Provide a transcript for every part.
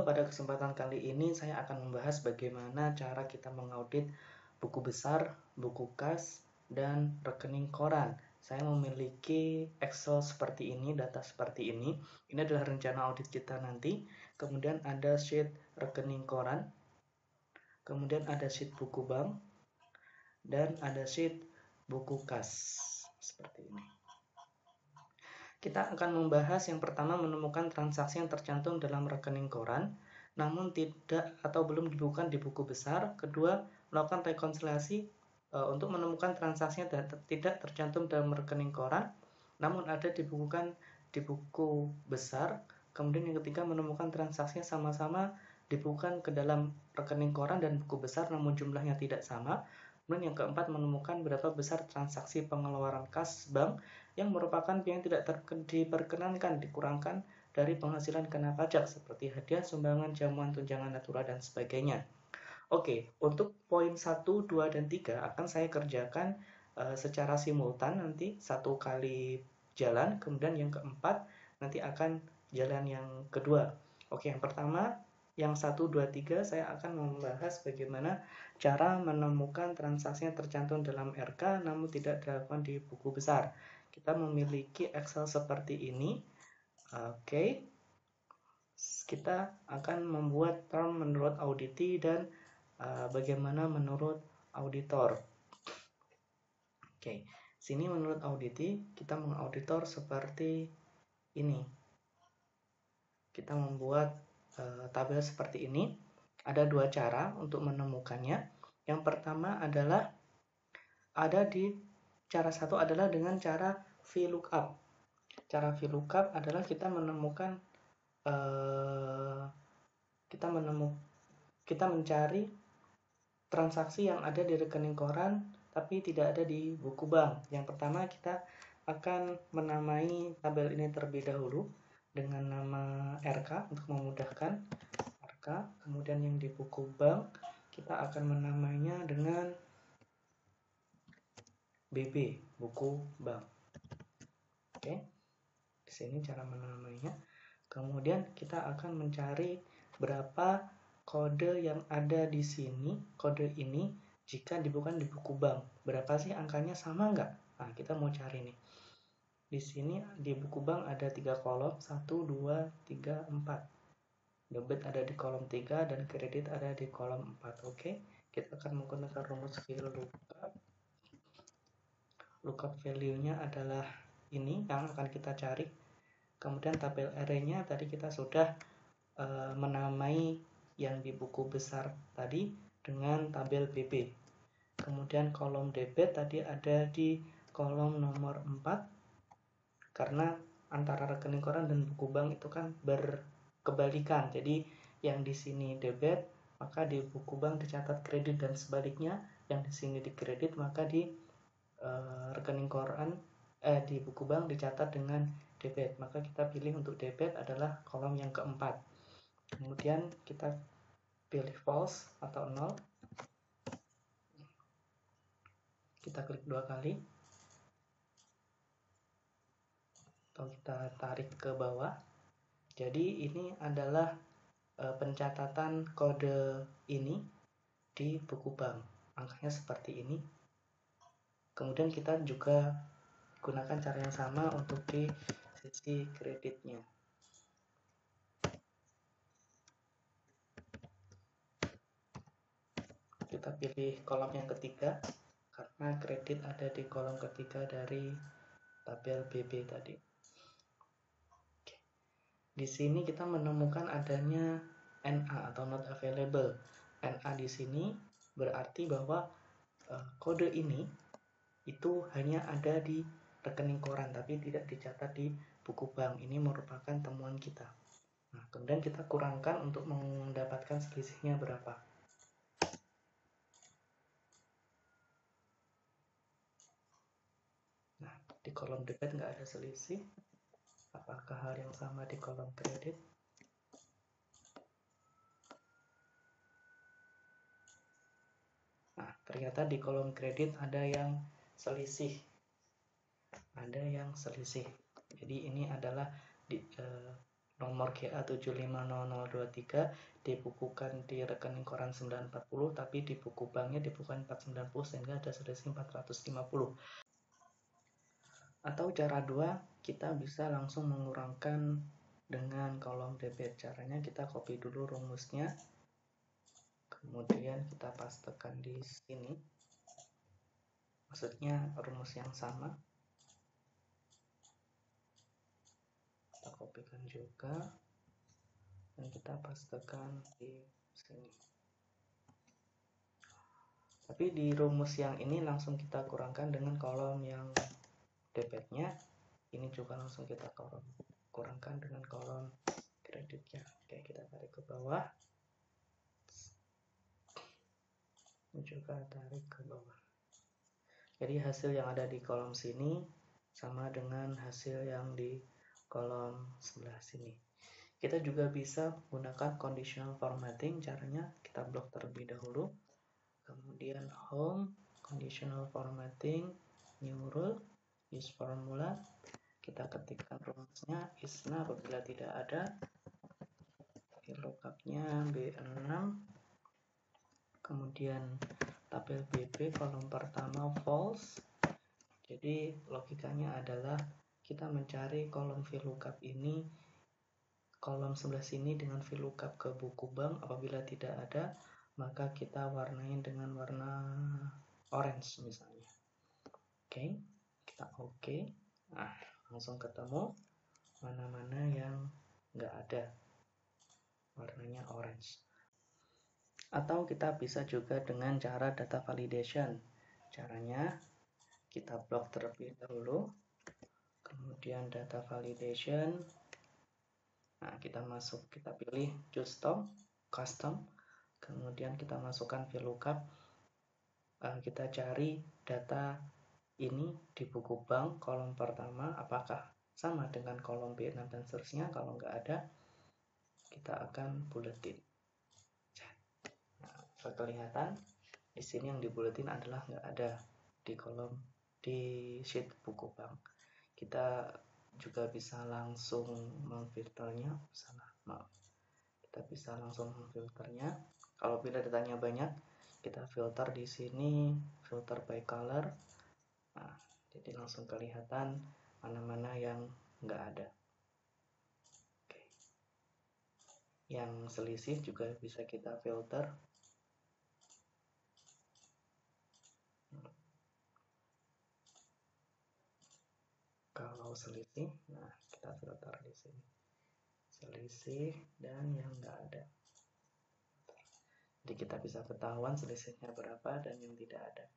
pada kesempatan kali ini saya akan membahas bagaimana cara kita mengaudit buku besar, buku kas, dan rekening koran. Saya memiliki Excel seperti ini, data seperti ini. Ini adalah rencana audit kita nanti. Kemudian ada sheet rekening koran, kemudian ada sheet buku bank, dan ada sheet buku kas. Seperti ini. Kita akan membahas yang pertama menemukan transaksi yang tercantum dalam rekening koran, namun tidak atau belum dibukukan di buku besar. Kedua, melakukan rekonsiliasi untuk menemukan transaksi yang tidak tercantum dalam rekening koran, namun ada dibukukan di buku besar. Kemudian yang ketiga, menemukan transaksi yang sama-sama dibukukan ke dalam rekening koran dan buku besar, namun jumlahnya tidak sama. Kemudian yang keempat, menemukan berapa besar transaksi pengeluaran kas bank yang merupakan biaya yang tidak diperkenankan dikurangkan dari penghasilan kena pajak seperti hadiah, sumbangan, jamuan, tunjangan natura, dan sebagainya. Oke, untuk poin 1, 2, dan 3 akan saya kerjakan secara simultan nanti satu kali jalan, kemudian yang keempat nanti akan jalan yang kedua. Oke, yang pertama, yang 1, 2, 3 saya akan membahas bagaimana cara menemukan transaksi yang tercantum dalam RK namun tidak dilakukan di buku besar. Kita memiliki Excel seperti ini. Oke. Kita akan membuat term menurut auditi dan bagaimana menurut auditor. Oke. Sini menurut auditi kita mengauditor seperti ini. Kita membuat tabel seperti ini. Ada dua cara untuk menemukannya. Yang pertama adalah cara satu adalah dengan cara VLOOKUP. Cara VLOOKUP adalah kita menemukan kita mencari transaksi yang ada di rekening koran tapi tidak ada di buku bank. Yang pertama kita akan menamai tabel ini terlebih dahulu dengan nama RK untuk memudahkan RK. Kemudian yang di buku bank kita akan menamainya dengan BB, buku bank. Oke. Di sini cara menamainya. Kemudian kita akan mencari berapa kode yang ada di sini, kode ini jika dibukukan di buku bank. Berapa sih angkanya, sama nggak? Nah, kita mau cari nih. Di sini di buku bank ada 3 kolom, 1, 2, 3, 4. Debit ada di kolom 3 dan kredit ada di kolom 4. Oke, kita akan menggunakan rumus VLOOKUP. Lookup value-nya adalah ini yang akan kita cari. Kemudian tabel array-nya tadi kita sudah menamai yang di buku besar tadi dengan tabel BB. Kemudian kolom debit tadi ada di kolom nomor 4 karena antara rekening koran dan buku bank itu kan berkebalikan. Jadi yang di sini debit maka di buku bank dicatat kredit dan sebaliknya, yang di sini dikredit maka di rekening koran di buku bank dicatat dengan debit. Maka kita pilih untuk debit adalah kolom yang keempat. Kemudian kita pilih false atau 0. Kita klik 2 kali. Atau kita tarik ke bawah. Jadi ini adalah pencatatan kode ini di buku bank. Angkanya seperti ini. Kemudian kita juga gunakan cara yang sama untuk di sisi kreditnya. Kita pilih kolom yang ketiga karena kredit ada di kolom ketiga dari tabel BB tadi. Oke. Di sini kita menemukan adanya NA atau not available. NA di sini berarti bahwa kode ini itu hanya ada di rekening koran tapi tidak dicatat di buku bank. Ini merupakan temuan kita. Nah, kemudian kita kurangkan untuk mendapatkan selisihnya berapa. Nah, di kolom debit nggak ada selisih. Apakah hal yang sama di kolom kredit? Nah, ternyata di kolom kredit ada yang selisih. Ada yang selisih. Jadi ini adalah nomor GA750023 dibukukan di rekening koran 940, tapi di buku banknya dibukukan 490 sehingga ada selisih 450. Atau cara 2, kita bisa langsung mengurangkan dengan kolom debit. Caranya kita copy dulu rumusnya, kemudian kita pastekan di sini. Maksudnya rumus yang sama. Kita kopikan juga dan kita pastekan di sini. Tapi di rumus yang ini langsung kita kurangkan dengan kolom yang debitnya. Ini juga langsung kita kurangkan dengan kolom kreditnya. Oke, kita tarik ke bawah. Ini juga tarik ke bawah. Jadi hasil yang ada di kolom sini sama dengan hasil yang di kolom sebelah sini. Kita juga bisa menggunakan conditional formatting. Caranya kita blok terlebih dahulu. Kemudian home, conditional formatting, new rule, use formula. Kita ketikkan rumusnya, ISNA apabila tidak ada. VLOOKUP-nya B6. Kemudian tabel BB kolom pertama false. Jadi logikanya adalah kita mencari kolom VLOOKUP ini, kolom sebelah sini dengan VLOOKUP ke buku bank. Apabila tidak ada, maka kita warnain dengan warna orange misalnya. Oke, kita oke. Nah, langsung ketemu mana-mana yang nggak ada, warnanya orange. Atau kita bisa juga dengan cara data validation. Caranya kita blok terlebih dahulu, kemudian data validation. Nah, kita pilih custom, kemudian kita masukkan VLOOKUP. Kita cari data ini di buku bank kolom pertama, apakah sama dengan kolom B6 dan seterusnya. Kalau nggak ada, kita akan buletin. Nah, kelihatan di sini yang dibuletin adalah nggak ada di sheet buku bank. Kita juga bisa langsung memfilternya. Kita bisa langsung memfilternya. Kalau bila datanya banyak, kita filter di sini, filter by color. Nah, jadi langsung kelihatan mana-mana yang nggak ada. Oke. Yang selisih juga bisa kita filter. Kalau selisih, nah kita filter di sini. Selisih dan yang nggak ada. Jadi kita bisa ketahuan selisihnya berapa dan yang tidak ada.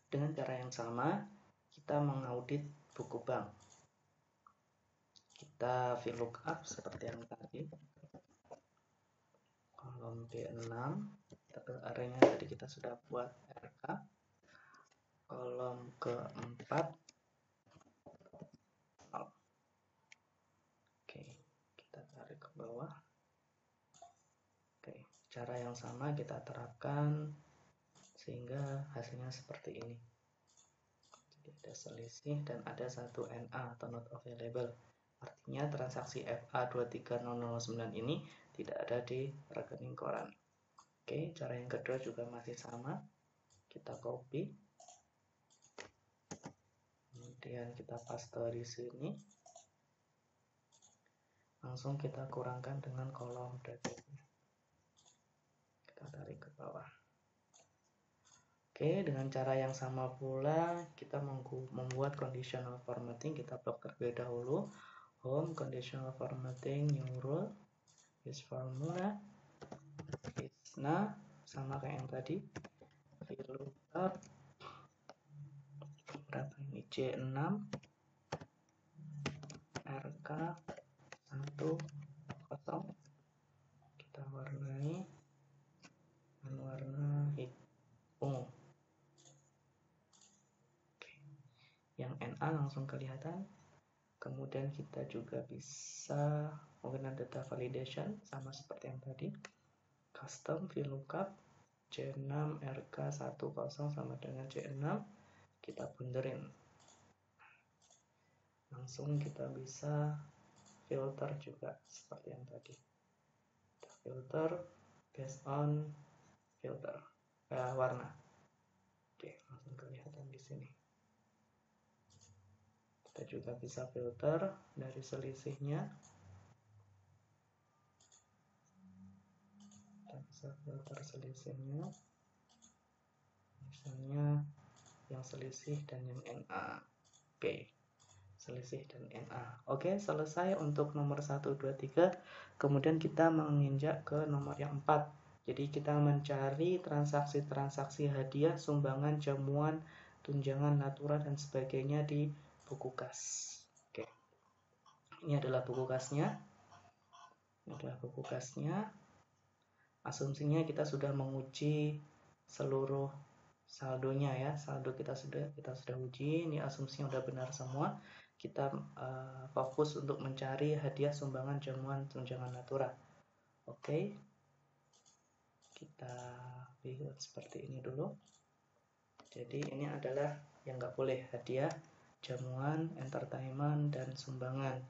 Dengan cara yang sama, kita mengaudit buku bank. Kita VLOOKUP seperti yang tadi. Kolom B6, tabel arraynya tadi kita sudah buat RK. Kolom keempat. Oke, kita tarik ke bawah. Oke, cara yang sama kita terapkan sehingga hasilnya seperti ini. Jadi ada selisih dan ada satu NA atau not available. Artinya transaksi FA23009 ini tidak ada di rekening koran. Oke, cara yang kedua juga masih sama. Kita copy. Kemudian kita paste di sini. Langsung kita kurangkan dengan kolom debitnya. Kita tarik ke bawah. Oke, dengan cara yang sama pula kita membuat conditional formatting. Kita blok terlebih dahulu. Home, conditional formatting, new rule, use formula, ISNA, sama kayak yang tadi. VLOOKUP, berapa ini? C6, RK 10. Kita warnai dengan warna ungu. Oke. Yang NA langsung kelihatan. Kemudian kita juga bisa menggunakan data validation sama seperti yang tadi. Custom VLOOKUP C6 RK10 sama dengan C6. Kita bunderin. Langsung kita bisa filter juga seperti yang tadi. Kita filter based on filter warna. Oke, langsung kelihatan di sini. Kita juga bisa filter dari selisihnya. Kita bisa filter selisihnya. Misalnya yang selisih dan yang NA. Oke. Selisih dan NA. Oke, selesai untuk nomor 1, 2, 3. Kemudian kita menginjak ke nomor yang 4. Jadi kita mencari transaksi-transaksi hadiah, sumbangan, jamuan, tunjangan, natura, dan sebagainya di buku kas. Oke. Ini adalah buku kasnya. Ini adalah buku kasnya. Asumsinya kita sudah menguji seluruh saldonya ya. Saldo kita sudah uji. Ini asumsinya sudah benar semua. Kita fokus untuk mencari hadiah, sumbangan, jamuan, tunjangan, natura. Oke. Kita lihat seperti ini dulu. Jadi ini adalah yang nggak boleh, hadiah, jamuan, entertainment, dan sumbangan.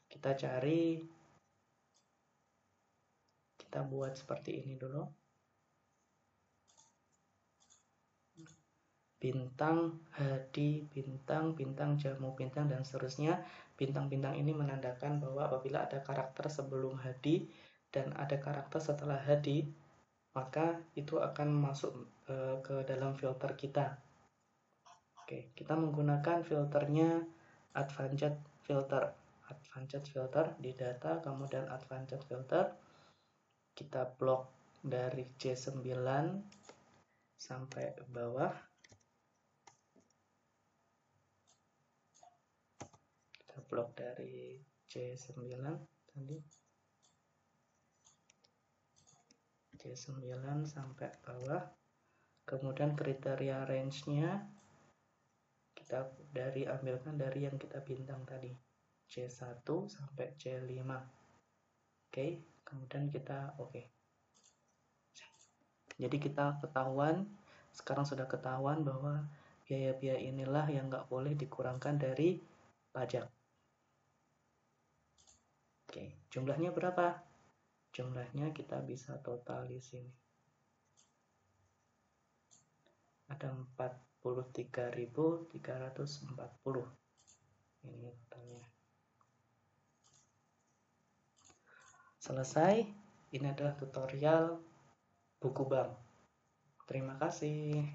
Kita cari, kita buat seperti ini dulu. Bintang, hadi, bintang, bintang, jamu, bintang, dan seterusnya. Bintang-bintang ini menandakan bahwa apabila ada karakter sebelum hadi dan ada karakter setelah hadi, maka itu akan masuk ke dalam filter kita. Oke, kita menggunakan filternya advanced filter. Advanced filter di data, kemudian advanced filter. Kita blok dari C9 sampai bawah. Blok dari C9 tadi, C9 sampai bawah. Kemudian kriteria range-nya kita ambilkan dari yang kita bintang tadi, C1 sampai C5. Oke, kemudian kita Jadi kita sekarang sudah ketahuan bahwa biaya-biaya inilah yang nggak boleh dikurangkan dari pajak. Oke, jumlahnya berapa? Jumlahnya kita bisa total di sini. Ada 43.340. Ini totalnya. Selesai. Ini adalah tutorial buku bank. Terima kasih.